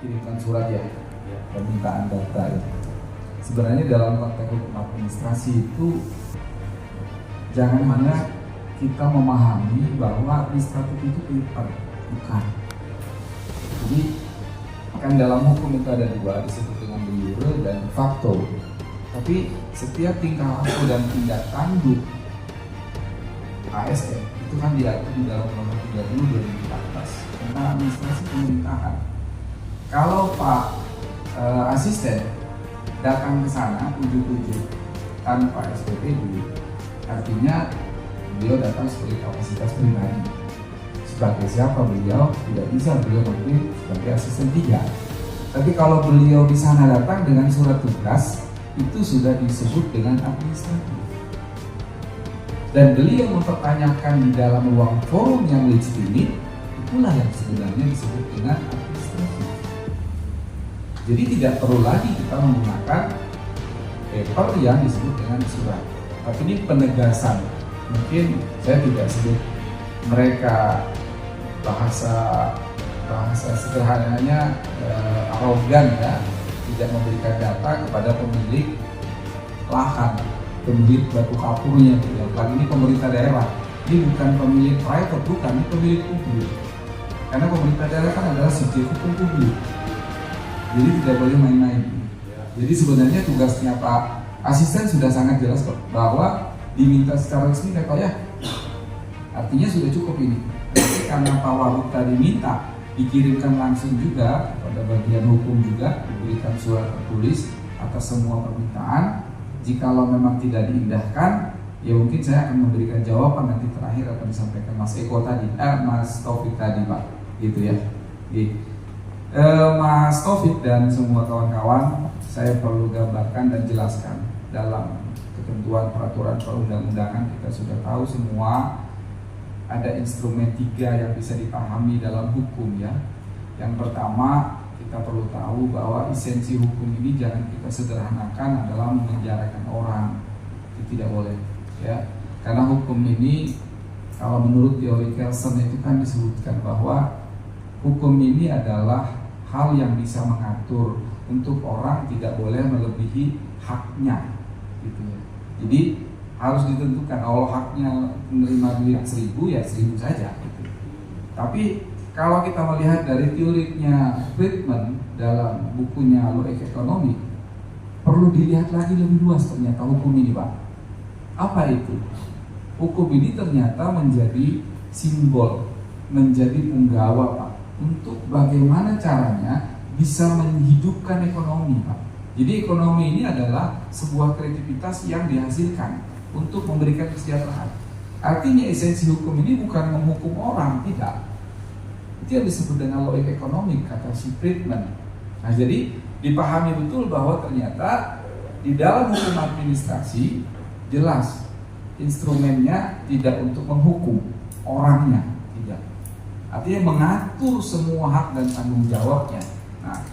kirimkan surat ya, permintaan data ya. Sebenarnya dalam konteks hukum administrasi itu jangan hanya kita memahami bahwa administratif itu paper, bukan. Jadi kan dalam hukum itu ada dua, disebut dengan de jure dan de facto. Tapi setiap tingkah laku dan tindak tanduk ASN itu kan diatur di dalam Undang-Undang 30 2014 tentang administrasi pemerintahan. Kalau Pak asisten datang ke sana ujuk-ujuk tanpa SPP dulu, artinya beliau datang sebagai kapasitas pribadi. Sebagai siapa beliau tidak bisa, beliau mungkin sebagai asisten 3. Tapi kalau beliau di sana datang dengan surat tugas, itu sudah disebut dengan administratif. Dan beliau mempertanyakan di dalam ruang forum yang legitimate, itulah yang sebenarnya disebut dengan administratif. Jadi tidak perlu lagi kita menggunakan paper yang disebut dengan surat. Tapi ini penegasan. Mungkin saya tidak sebut mereka bahasa sederhananya arogan ya, tidak memberikan data kepada pemilik lahan, pemilik batu kapurnya gitu. Lagi ini pemerintah daerah, ini bukan pemilik private, bukan, ini pemilik publik. Karena pemerintah daerah kan adalah subjek hukum publik, jadi tidak boleh main-main. Jadi sebenarnya tugasnya Pak asisten sudah sangat jelas kok, bahwa diminta secara resmi ya, artinya sudah cukup ini. Tapi karena Pak Wahub tadi minta dikirimkan langsung juga pada bagian hukum juga, diberikan surat tertulis atas semua permintaan. Jikalau memang tidak diindahkan, ya mungkin saya akan memberikan jawaban nanti terakhir akan disampaikan Mas Eko tadi, Mas Taufik tadi Pak, gitu ya. Mas Taufik dan semua kawan-kawan, saya perlu gambarkan dan jelaskan dalam ketentuan peraturan perundang-undangan kita sudah tahu semua. Ada instrumen 3 yang bisa dipahami dalam hukum ya. Yang pertama, kita perlu tahu bahwa esensi hukum ini jangan kita sederhanakan adalah memenjarakan orang. Itu tidak boleh ya. Karena hukum ini kalau menurut teori Kelsen itu kan disebutkan bahwa hukum ini adalah hal yang bisa mengatur untuk orang tidak boleh melebihi haknya gitu ya. Jadi harus ditentukan, kalau haknya menerima duit 1.000 ya 1.000 saja gitu. Tapi kalau kita melihat dari teorinya Friedman dalam bukunya Law of Economics, perlu dilihat lagi lebih luas ternyata hukum ini Pak. Apa itu? Hukum ini ternyata menjadi simbol, menjadi punggawa Pak, untuk bagaimana caranya bisa menghidupkan ekonomi Pak. Jadi ekonomi ini adalah sebuah kreativitas yang dihasilkan untuk memberikan kesejahteraan. Artinya esensi hukum ini bukan menghukum orang, tidak. Itu yang disebut dengan law of economics, kata si Friedman. Nah jadi dipahami betul bahwa ternyata di dalam hukum administrasi jelas instrumennya tidak untuk menghukum orangnya, tidak. Artinya mengatur semua hak dan tanggung jawabnya. Nah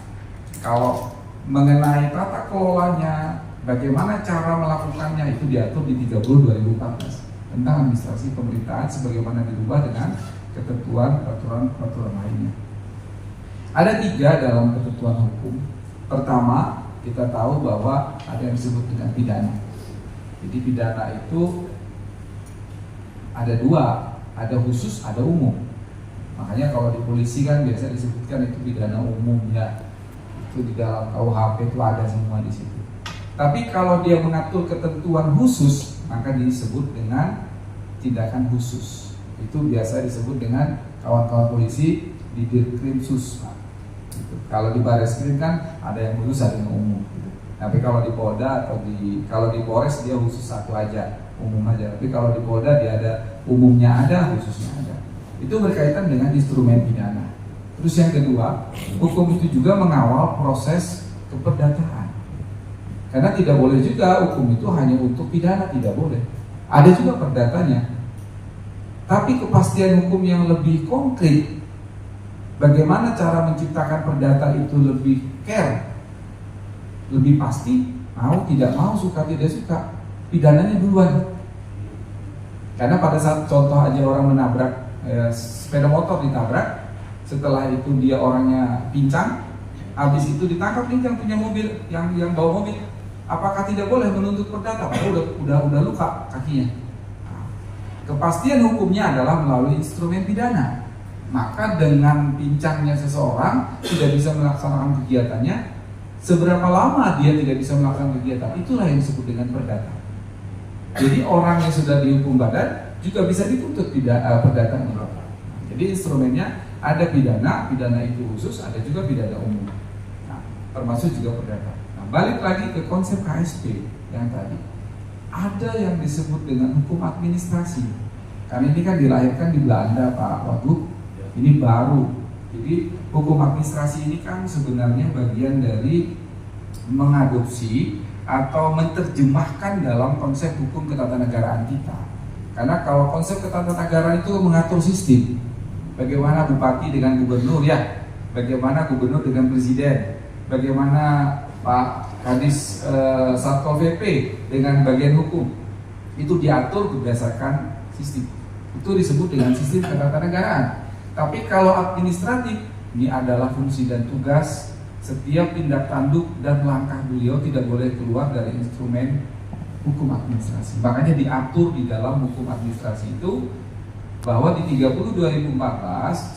kalau mengenai tata kelolanya, bagaimana cara melakukannya, itu diatur di 30 2014 tentang administrasi pemerintahan sebagaimana dirubah dengan ketentuan peraturan lainnya. Ada 3 dalam ketentuan hukum. Pertama, kita tahu bahwa ada yang disebut dengan pidana. Jadi pidana itu ada 2, ada khusus, ada umum. Makanya kalau di polisi kan biasa disebutkan itu pidana umum ya. Itu di dalam KUHP itu ada semua di situ. Tapi kalau dia mengatur ketentuan khusus, maka disebut dengan tindakan khusus. Itu biasa disebut dengan kawan-kawan polisi di Dirkrimsus. Gitu. Kalau di Bareskrim kan ada yang khusus, ada yang umum. Gitu. Tapi kalau di Polda atau kalau di Polres dia khusus satu aja, umum aja. Tapi kalau di Polda dia ada umumnya ada, khususnya ada. Itu berkaitan dengan instrumen pidana. Terus yang kedua, hukum itu juga mengawal proses keperdataan. Karena tidak boleh juga hukum itu hanya untuk pidana, tidak boleh. Ada juga perdatanya. Tapi kepastian hukum yang lebih konkret, bagaimana cara menciptakan perdata itu lebih care, lebih pasti, mau tidak mau, suka tidak suka, pidananya duluan. Karena pada saat contoh aja orang menabrak sepeda motor ditabrak, setelah itu dia orangnya pincang, habis itu ditangkap nih yang punya mobil, yang bawa mobil, apakah tidak boleh menuntut perdata? Padahal udah luka kakinya. Nah, kepastian hukumnya adalah melalui instrumen pidana. Maka dengan pincangnya seseorang tidak bisa melaksanakan kegiatannya, seberapa lama dia tidak bisa melaksanakan kegiatan, itulah yang disebut dengan perdata. Jadi orang yang sudah dihukum badan juga bisa dituntut perdata. Jadi instrumennya ada pidana itu khusus, ada juga pidana umum. Nah, termasuk juga perdata. Nah, balik lagi ke konsep KSP yang tadi. Ada yang disebut dengan hukum administrasi. Karena ini kan dilahirkan di Belanda, Pak Wagub. Ini baru. Jadi hukum administrasi ini kan sebenarnya bagian dari mengadopsi atau menerjemahkan dalam konsep hukum ketatanegaraan kita. Karena kalau konsep ketatanegaraan itu mengatur sistem, bagaimana bupati dengan gubernur ya, bagaimana gubernur dengan presiden, bagaimana Pak Kadis Satpol PP dengan bagian hukum, itu diatur berdasarkan sistem. Itu disebut dengan sistem ketatanegaraan. Tapi kalau administratif, ini adalah fungsi dan tugas setiap tindak tanduk dan langkah beliau tidak boleh keluar dari instrumen hukum administrasi. Makanya diatur di dalam hukum administrasi itu bahwa di 30 2014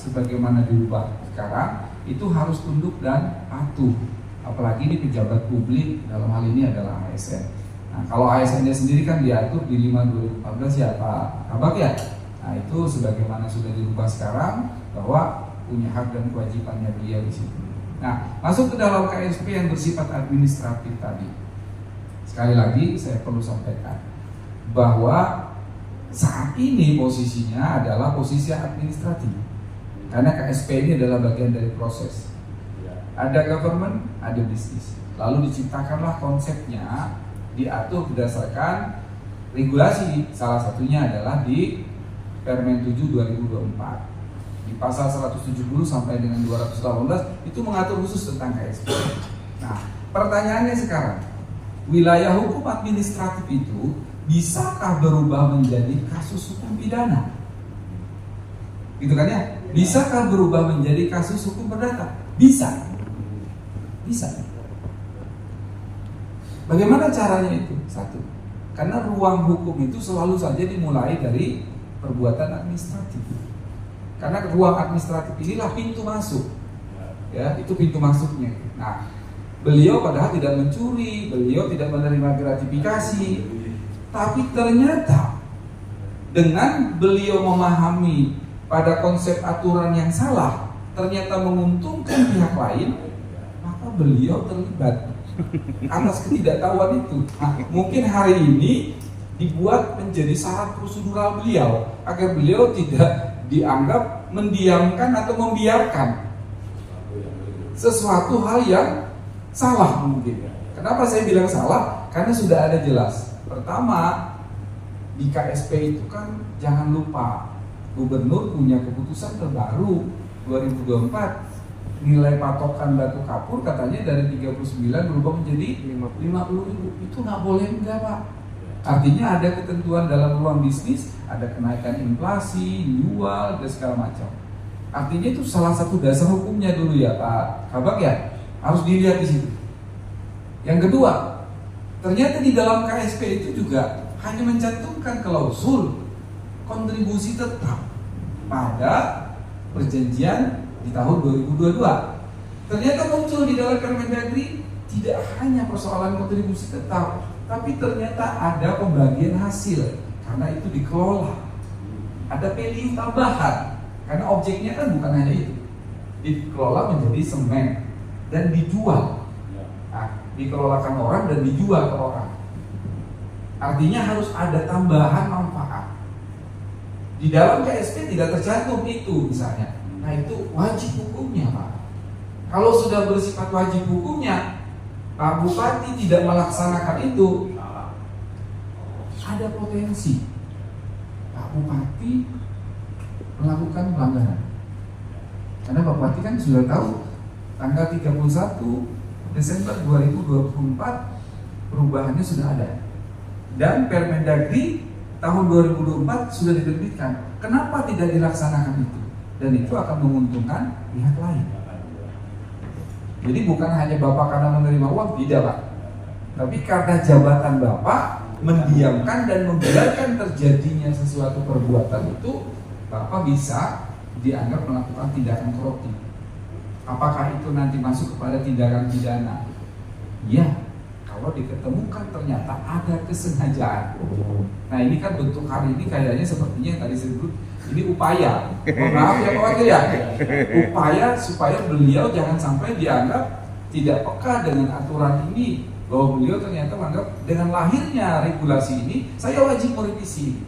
sebagaimana dirubah sekarang itu harus tunduk dan patuh. Apalagi ini pejabat publik, dalam hal ini adalah ASN. Nah, kalau ASN-nya sendiri kan diatur di 5 2014 ya Pak Kabak ya. Nah, itu sebagaimana sudah dirubah sekarang bahwa punya hak dan kewajibannya beliau di situ. Nah, masuk ke dalam KSP yang bersifat administratif tadi. Sekali lagi saya perlu sampaikan bahwa saat ini posisinya adalah posisi administratif. Karena KSP ini adalah bagian dari proses. Ada government, ada bisnis. Lalu diciptakanlah konsepnya, diatur berdasarkan regulasi. Salah satunya adalah di Permen 7 2024. Di pasal 170 sampai dengan 218 itu mengatur khusus tentang KSP. Nah, pertanyaannya sekarang, wilayah hukum administratif itu bisakah berubah menjadi kasus hukum pidana? Gitu kan ya? Bisakah berubah menjadi kasus hukum perdata? Bisa. Bisa. Bagaimana caranya itu? Satu, karena ruang hukum itu selalu saja dimulai dari perbuatan administratif. Karena ruang administratif inilah pintu masuk. Ya, itu pintu masuknya. Nah, beliau padahal tidak mencuri, beliau tidak menerima gratifikasi, tapi ternyata dengan beliau memahami pada konsep aturan yang salah, ternyata menguntungkan pihak lain, maka beliau terlibat atas ketidaktahuan itu. Nah, mungkin hari ini dibuat menjadi syarat prosedural beliau agar beliau tidak dianggap mendiamkan atau membiarkan sesuatu hal yang salah mungkin. Kenapa saya bilang salah? Karena sudah ada jelas. Pertama, di KSP itu kan jangan lupa gubernur punya keputusan terbaru 2024, nilai patokan batu kapur katanya dari 39 berubah menjadi 50.000. Itu nggak boleh enggak Pak. Artinya ada ketentuan dalam ruang bisnis, ada kenaikan inflasi, jual, dan segala macam. Artinya itu salah satu dasar hukumnya dulu ya Pak Kabak ya, harus dilihat di situ. Yang kedua, ternyata di dalam KSP itu juga hanya mencantumkan klausul kontribusi tetap pada perjanjian di tahun 2022. Ternyata muncul di dalam Permendagri tidak hanya persoalan kontribusi tetap, tapi ternyata ada pembagian hasil karena itu dikelola. Ada value tambahan karena objeknya kan bukan hanya itu, dikelola menjadi semen dan dijual. Nah, dikelolakan orang dan dijual ke orang. Artinya harus ada tambahan manfaat. Di dalam KSP tidak tercantum itu misalnya. Nah, itu wajib hukumnya Pak. Kalau sudah bersifat wajib hukumnya, Pak Bupati tidak melaksanakan itu, ada potensi Pak Bupati melakukan pelanggaran. Karena Pak Bupati kan sudah tahu tanggal 31 Desember 2024 perubahannya sudah ada. Dan Permendagri tahun 2024 sudah diterbitkan. Kenapa tidak dilaksanakan itu? Dan itu akan menguntungkan pihak lain. Jadi bukan hanya Bapak karena menerima uang, tidak Pak. Tapi karena jabatan Bapak mendiamkan dan membiarkan terjadinya sesuatu perbuatan itu, Bapak bisa dianggap melakukan tindakan korupsi. Apakah itu nanti masuk kepada tindakan pidana? Ya, kalau diketemukan ternyata ada kesengajaan. Nah ini kan bentuk hari ini kayaknya sepertinya yang tadi saya sebut, ini upaya. Maaf ya Pak Wakil ya, upaya supaya beliau jangan sampai dianggap tidak peka dengan aturan ini, bahwa beliau ternyata menganggap dengan lahirnya regulasi ini saya wajib merevisi.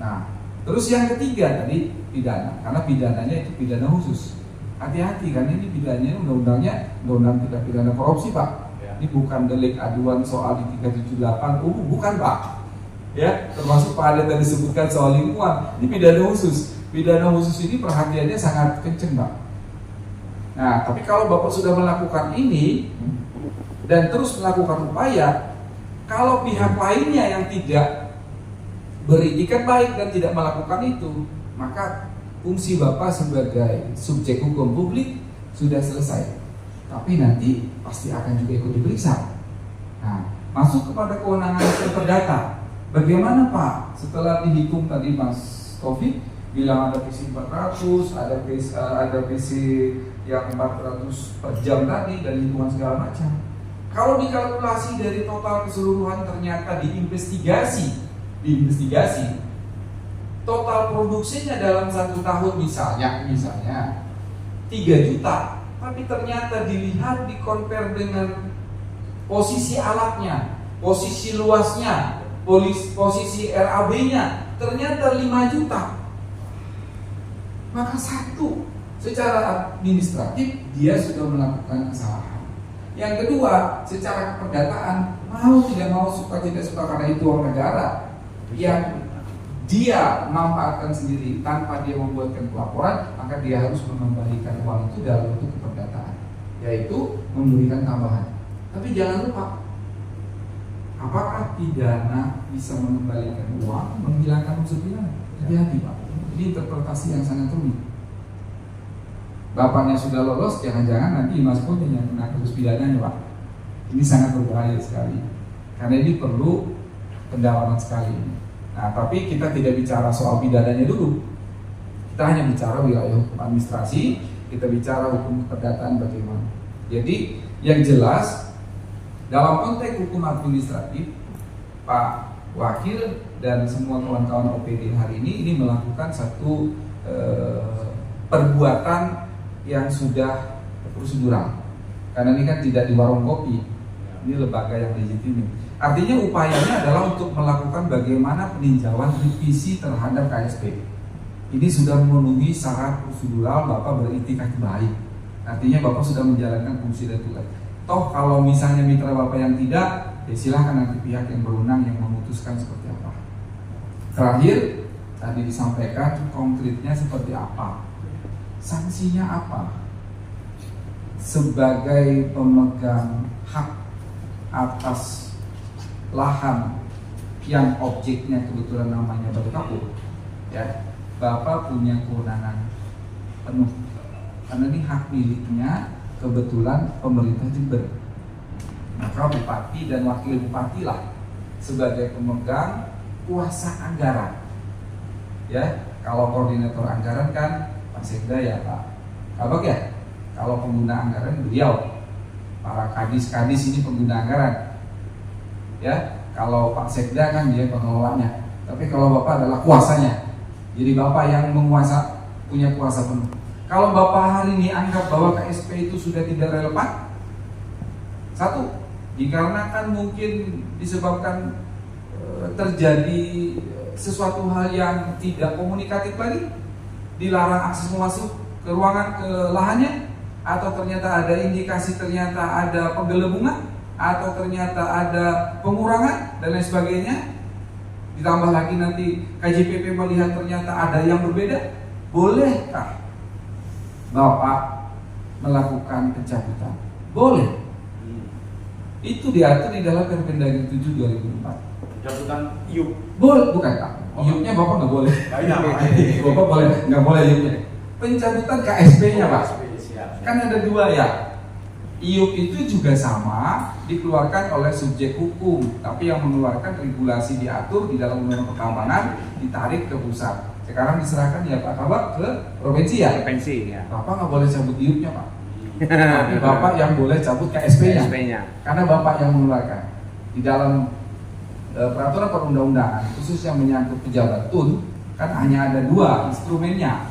Nah, terus yang ketiga tadi pidana, karena pidananya itu pidana khusus. Hati-hati karena ini pidananya undang-undangnya undang-undang tindak pidana korupsi Pak. Ini bukan delik aduan soal di 378 bukan Pak. Ya, termasuk Pak Ade tadi disebutkan soal lingkungan. Ini pidana khusus. Pidana khusus ini perhatiannya sangat kenceng Pak. Nah, tapi kalau Bapak sudah melakukan ini dan terus melakukan upaya, kalau pihak lainnya yang tidak beritikat baik dan tidak melakukan itu, maka fungsi Bapak sebagai subjek hukum publik sudah selesai. Tapi nanti pasti akan juga ikut diperiksa. Nah, masuk kepada kewenangan perdata. Bagaimana Pak? Setelah dihitung tadi Mas Taufik bilang ada PC 400, ada PC yang 400 per jam tadi dan hitungan segala macam. Kalau dikalkulasi dari total keseluruhan ternyata diinvestigasi, total produksinya dalam 1 tahun misalnya 3 juta, tapi ternyata dilihat di-compare dengan posisi alatnya, posisi luasnya, posisi RAB-nya, ternyata 5 juta. Maka satu, secara administratif dia sudah melakukan kesalahan. Yang kedua, secara keperdataan, mau tidak mau, suka tidak suka karena itu uang negara yang dia manfaatkan sendiri tanpa dia membuatkan pelaporan, maka dia harus mengembalikan uang itu dalam bentuk keperdataan, yaitu memberikan tambahan. Tapi jangan lupa, apakah pidana bisa mengembalikan uang, menghilangkan unsur pidana? Hati-hati Pak, ini interpretasi yang sangat rumit. Bapaknya sudah lolos, jangan-jangan nanti Mas Pun yang kena kasus pidananya Pak. Ini sangat berbahaya sekali, karena ini perlu pendalaman sekali. Nah, tapi kita tidak bicara soal pidananya dulu. Kita hanya bicara wilayah hukum administrasi, kita bicara hukum keperdataan bagaimana. Jadi, yang jelas dalam konteks hukum administratif, Pak Wakil dan semua kawan-kawan OPD hari ini melakukan satu perbuatan yang sudah prosedural. Karena ini kan tidak di warung kopi, ini lembaga yang legitim. Artinya upayanya adalah untuk melakukan bagaimana peninjauan revisi terhadap KSP. Ini sudah memenuhi syarat prosedural, Bapak beritikat baik. Artinya Bapak sudah menjalankan fungsi dan tugas. Toh kalau misalnya mitra Bapak yang tidak, ya silahkan nanti pihak yang berwenang yang memutuskan seperti apa. Terakhir, tadi disampaikan konkretnya seperti apa, sanksinya apa. Sebagai pemegang hak atas lahan yang objeknya kebetulan namanya Batu Kapur, ya, Bapak punya kewenangan penuh karena ini hak miliknya kebetulan pemerintah Jember. Maka bupati dan wakil bupati lah sebagai pemegang kuasa anggaran. Ya, kalau koordinator anggaran kan Pak Sekda ya Pak Kabak ya. Kalau pengguna anggaran beliau. Para kadis-kadis ini pengguna anggaran. Ya, kalau Pak Sekda kan dia pengelolanya. Tapi kalau Bapak adalah kuasanya. Jadi Bapak yang punya kuasa penuh. Kalau Bapak hari ini anggap bahwa KSP itu sudah tidak relevan, satu, dikarenakan mungkin disebabkan terjadi sesuatu hal yang tidak komunikatif lagi, dilarang akses masuk ke ruangan ke lahannya, atau ternyata ada indikasi ternyata ada penggelembungan, atau ternyata ada pengurangan dan lain sebagainya, ditambah lagi nanti KJPP melihat ternyata ada yang berbeda, bolehkah Bapak melakukan pencabutan? Boleh. Itu diatur di dalam Permendagri 7 2004. Pencabutan IUP? Boleh, bukan Pak. IUP-nya Bapak nggak boleh. Bapak boleh, nggak boleh IUP-nya. Pencabutan KSP-nya Pak. Kan ada dua ya. IUP itu juga sama dikeluarkan oleh subjek hukum, tapi yang mengeluarkan regulasi diatur di dalam Undang-Undang Pertambangan ditarik ke pusat. Sekarang diserahkan ya Pak Kabak ke provinsi ya. Provinsi ya. Bapak nggak boleh cabut IUP-nya Pak. Tapi Bapak yang boleh cabut KSP-nya. Karena Bapak yang mengeluarkan di dalam peraturan perundang-undangan khusus yang menyangkut pejabat tun kan hanya ada dua instrumennya.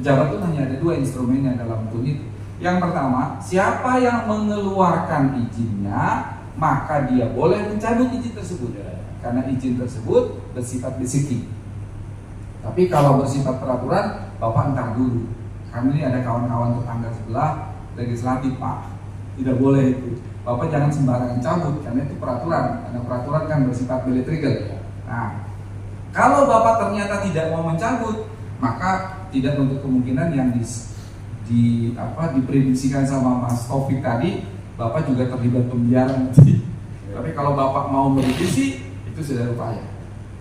Pejabat tun hanya ada dua instrumennya dalam tun itu. Yang pertama, siapa yang mengeluarkan izinnya, maka dia boleh mencabut izin tersebut. Karena izin tersebut bersifat basic. Tapi kalau bersifat peraturan, Bapak entar dulu. Kami ini ada kawan-kawan tetangga sebelah legislatif Pak. Tidak boleh itu. Bapak jangan sembarangan cabut, karena itu peraturan. Karena peraturan kan bersifat beletrigel. Nah, kalau Bapak ternyata tidak mau mencabut, maka tidak untuk kemungkinan yang diprediksikan sama Mas Taufik tadi, Bapak juga terlibat pembiaran nanti. Tapi kalau Bapak mau merevisi, itu sudah upaya.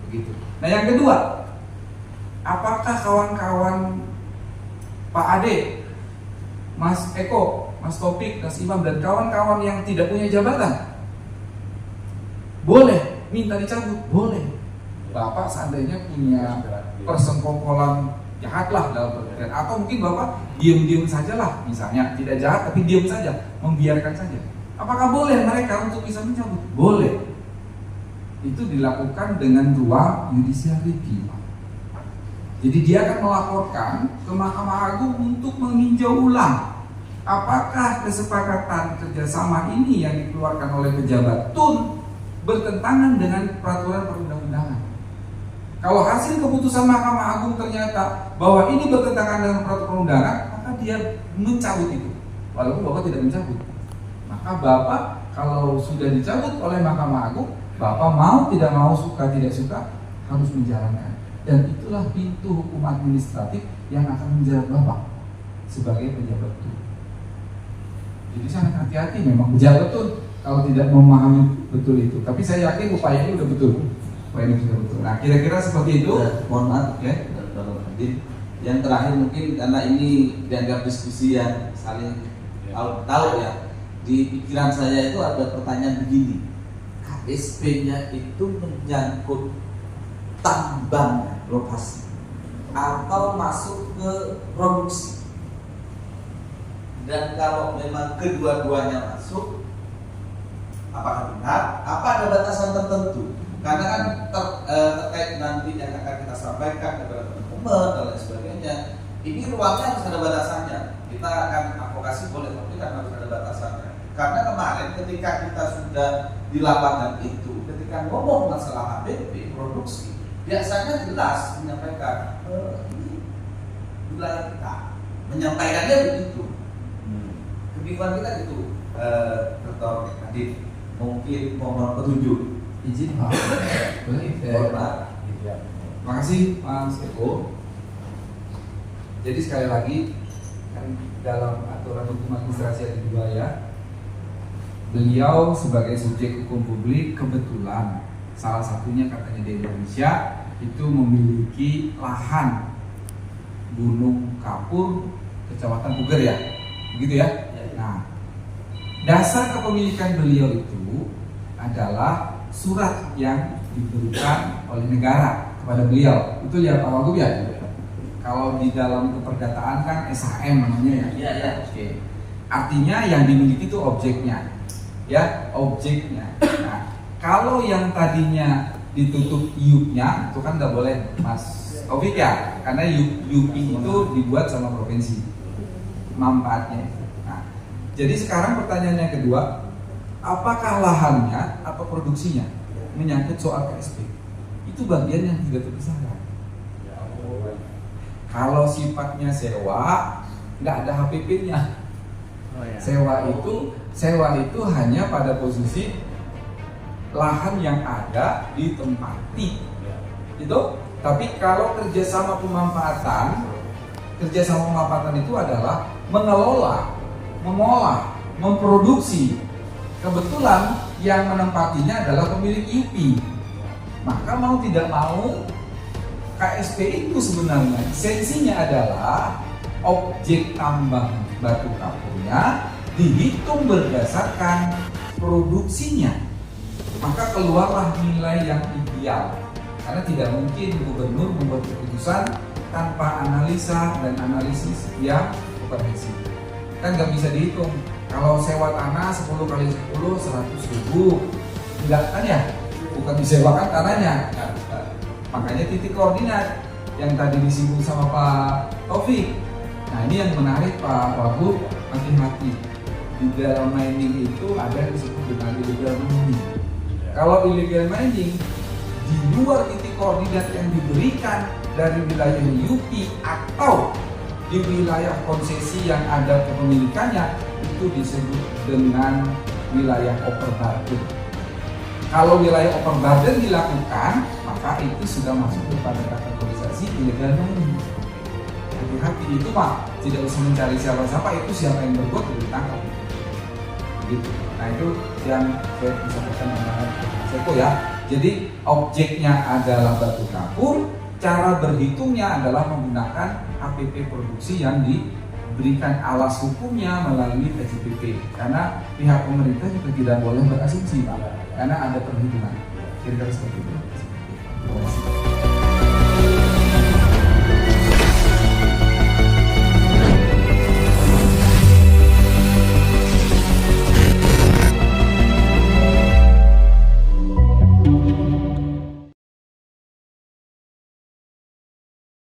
Begitu. Nah yang kedua, apakah kawan-kawan Pak Ade, Mas Eko, Mas Taufik, Mas Imam dan kawan-kawan yang tidak punya jabatan boleh minta dicabut? Boleh. Bapak seandainya punya persengkongkolan jahat lah dalam pengertian, atau mungkin Bapak diam-diam saja lah, misalnya tidak jahat tapi diam saja, membiarkan saja. Apakah boleh mereka untuk bisa mencabut? Boleh. Itu dilakukan dengan ruang judicial review. Jadi dia akan melaporkan ke Mahkamah Agung untuk meninjau ulang apakah kesepakatan kerjasama ini yang dikeluarkan oleh pejabat tun bertentangan dengan peraturan perundang-undangan. Kalau hasil keputusan Mahkamah Agung ternyata bahwa ini bertentangan dengan peraturan perundangan, maka dia mencabut itu. Walaupun Bapak tidak mencabut, maka Bapak kalau sudah dicabut oleh Mahkamah Agung, Bapak mau tidak mau, suka tidak suka, harus menjalankan. Dan itulah pintu hukum administratif yang akan menjerat Bapak sebagai pejabat tun. Jadi sangat hati-hati memang pejabat tun kalau tidak memahami betul itu. Tapi saya yakin upaya ini udah betul. Nah kira-kira seperti itu. Mohon maaf ya, kalau hadir. Yang terakhir mungkin karena ini dianggap diskusi yang saling tahu ya. Di pikiran saya itu ada pertanyaan begini. KSP-nya itu menyangkut tambang lokasi atau masuk ke produksi. Dan kalau memang kedua-duanya masuk, apakah benar? Apa ada batasan tertentu? Karena kan terkait nanti yang akan kita sampaikan kepada teman-teman dan lain sebagainya, ini ruangnya harus ada batasannya. Kita akan advokasi boleh, tapi kan harus ada batasannya. Karena kemarin ketika kita sudah di lapangan itu, ketika ngomong masalah HPP produksi, biasanya jelas menyampaikan ini wilayah kita, menyampaikannya begitu. Kebingungan kita itu, Dr. Adit, mungkin mohon petunjuk. Izin Pak. Boleh. Terima kasih Mas Eko. Jadi sekali lagi kan dalam aturan hukum administrasi ada dua ya. Beliau sebagai subjek hukum publik kebetulan salah satunya katanya di Indonesia itu memiliki lahan Gunung Kapur, Kecamatan Puger ya, begitu ya. Nah, dasar kepemilikan beliau itu adalah surat yang diberikan oleh negara kepada beliau. Betul ya Pak Wagub ya? Kalau di dalam keperdataan kan SHM namanya ya. Iya, ya. Oke. Artinya yang dimiliki itu objeknya. Ya, objeknya. Nah, kalau yang tadinya ditutup IUP-nya itu kan nggak boleh Mas Taufik ya, karena IUP itu dibuat sama provinsi manfaatnya. Nah, jadi sekarang pertanyaannya kedua, apakah lahannya atau produksinya menyangkut soal KSP? Itu bagian yang tidak terpisahkan. Kalau sifatnya sewa, nggak ada HPP-nya. Sewa itu hanya pada posisi lahan yang ada ditempati, itu. Tapi kalau kerjasama pemanfaatan itu adalah mengelola, mengolah, memproduksi. Kebetulan yang menempatinya adalah pemilik IUP. Maka mau tidak mau KSP itu sebenarnya esensinya adalah objek tambang batu kapurnya dihitung berdasarkan produksinya, maka keluarlah nilai yang ideal. Karena tidak mungkin gubernur membuat keputusan tanpa analisa dan analisis yang komprehensif. Kan nggak bisa dihitung. Kalau sewa tanah 10 kali 10 100.000, enggak kan ya? Bukan disewakan tanahnya. Makanya titik koordinat yang tadi disinggung sama Pak Taufik. Nah ini yang menarik Pak Wagub, hati-hati. Illegal mining itu ada yang disebut dengan illegal mining. Kalau illegal mining di luar titik koordinat yang diberikan dari wilayah UP atau di wilayah konsesi yang ada kepemilikannya, itu disebut dengan wilayah overburden. Kalau wilayah overburden dilakukan, maka itu sudah masuk kepada kategorisasi illegal mining. Hati-hati, itu Pak, tidak usah mencari siapa-siapa, itu siapa yang berbuat ditangkap. Gitu. Nah itu yang saya bisa pesan dengan Seko ya. Jadi objeknya adalah batu kapur, cara berhitungnya adalah menggunakan HPP produksi yang diberikan alas hukumnya melalui PJPP. Karena pihak pemerintah juga tidak boleh berasumsi Pak, karena ada perhitungan. Kira-kira seperti itu. Terima kasih.